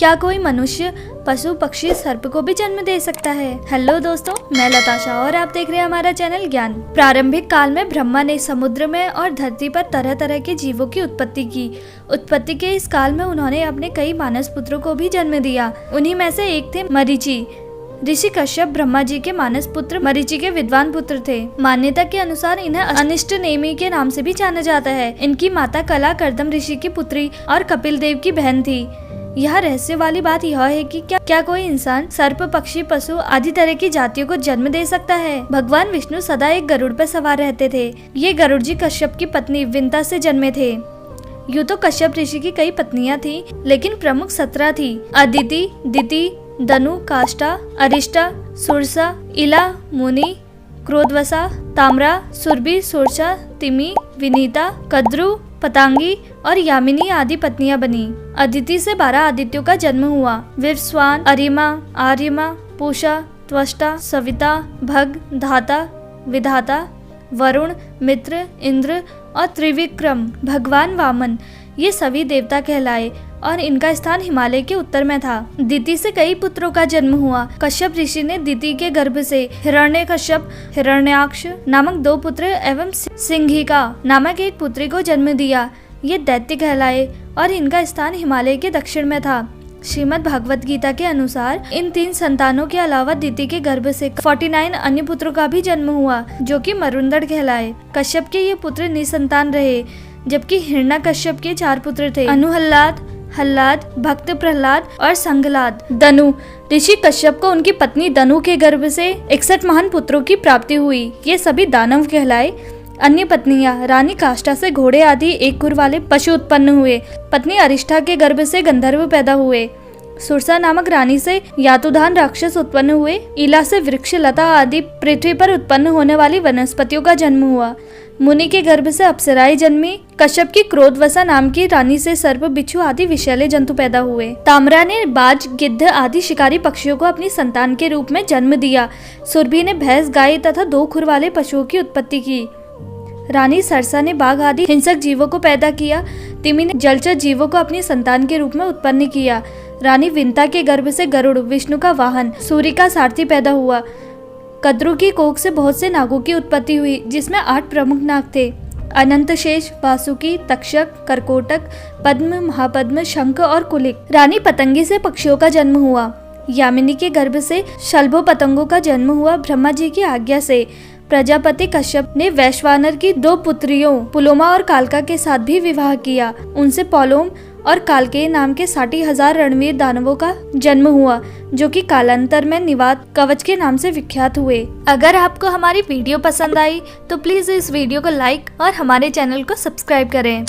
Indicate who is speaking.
Speaker 1: क्या कोई मनुष्य, पशु, पक्षी, सर्प को भी जन्म दे सकता है? हेलो दोस्तों, मैं लताशा और आप देख रहे हैं हमारा चैनल ज्ञान। प्रारंभिक काल में ब्रह्मा ने समुद्र में और धरती पर तरह तरह के जीवों की उत्पत्ति की। उत्पत्ति के इस काल में उन्होंने अपने कई मानस पुत्रों को भी जन्म दिया। उन्हीं में से एक थे मरीचि। ऋषि कश्यप ब्रह्मा जी के मानस पुत्र मरीचि के विद्वान पुत्र थे। मान्यता के अनुसार इन्हें अनिष्ट नेमि के नाम से भी जाना जाता है। इनकी माता कला कर्दम ऋषि की पुत्री और कपिल देव की बहन थी। यह रहस्य वाली बात यह है कि क्या कोई इंसान सर्प, पक्षी, पशु आदि तरह की जातियों को जन्म दे सकता है? भगवान विष्णु सदा एक गरुड़ पर सवार रहते थे। ये गरुड़ जी कश्यप की पत्नी विंता से जन्मे थे। यूँ तो कश्यप ऋषि की कई पत्नियां थी, लेकिन प्रमुख 17 थी। अदिति, दिति, दनु, काष्ठा, अरिष्टा, सुरसा, इला, मुनि, क्रोधवसा, ताम्रा, सुरभि, सुरसा, तिमि, विनीता, कद्रु, पतांगी और यामिनी आदि पत्नियां बनी। अदिति से 12 आदित्यों का जन्म हुआ। विवस्वान, अरिमा, आर्यमा, पूषा, त्वष्टा, सविता, भग, धाता, विधाता, वरुण, मित्र, इंद्र और त्रिविक्रम, भगवान वामन, ये सभी देवता कहलाए और इनका स्थान हिमालय के उत्तर में था। दिति से कई पुत्रों का जन्म हुआ। कश्यप ऋषि ने दिति के गर्भ से हिरण्यकश्यप, हिरण्याक्ष नामक 2 पुत्र एवं सिंहिका नामक एक पुत्री को जन्म दिया। ये दैत्य कहलाए और इनका स्थान हिमालय के दक्षिण में था। श्रीमद् भागवत गीता के अनुसार इन 3 संतानों के अलावा दिति के गर्भ से 49 अन्य पुत्रों का भी जन्म हुआ, जो कि मरुंदड़ कहलाए। कश्यप के ये पुत्र निसंतान रहे, जबकि हिरण्यकश्यप के 4 पुत्र थे, अनुहल्लाद, हल्लाद, भक्त प्रहलाद और संघलाद। दनु, ऋषि कश्यप को उनकी पत्नी दनु के गर्भ से 61 महान पुत्रों की प्राप्ति हुई। ये सभी दानव कहलाए। अन्य पत्नियां रानी काष्ठा से घोड़े आदि एक खुर वाले पशु उत्पन्न हुए। पत्नी अरिष्ठा के गर्भ से गंधर्व पैदा हुए। सुरसा नामक रानी से यातुधान राक्षस उत्पन्न हुए। इला से वृक्ष, लता आदि पृथ्वी पर उत्पन्न होने वाली वनस्पतियों का जन्म हुआ। मुनि के गर्भ से अप्सराएं जन्मी। कश्यप की क्रोधवसा नाम की रानी से सर्प, बिच्छू आदि विषैले जंतु पैदा हुए। ताम्रा ने बाज, गिद्ध आदि शिकारी पक्षियों को अपनी संतान के रूप में जन्म दिया। सुरभि ने भैंस, गाय तथा 2 खुर वाले पशुओं की उत्पत्ति की। रानी सरसा ने बाघ आदि हिंसक जीवों को पैदा किया। तिमि ने जलचर जीवों को अपनी संतान के रूप में उत्पन्न किया। रानी विंता के गर्भ से गरुड़, विष्णु का वाहन, सूर्य का सारथी पैदा हुआ। कद्रु की कोख से बहुत से नागों की उत्पत्ति हुई, जिसमें 8 प्रमुख नाग थे, अनंत शेष, वासुकी, तक्षक, करकोटक, पद्म, महापद्म, शंख और कुलिक। रानी पतंगी से पक्षियों का जन्म हुआ। यामिनी के गर्भ से शलभों पतंगों का जन्म हुआ। ब्रह्मा जी की आज्ञा से प्रजापति कश्यप ने वैश्वानर की 2 पुत्रियों पुलोमा और कालका के साथ भी विवाह किया। उनसे पौलोम और कालकेय नाम के 60,000 रणवीर दानवों का जन्म हुआ, जो कि कालांतर में निवात कवच के नाम से विख्यात हुए। अगर आपको हमारी वीडियो पसंद आई तो प्लीज इस वीडियो को लाइक और हमारे चैनल को सब्सक्राइब करें।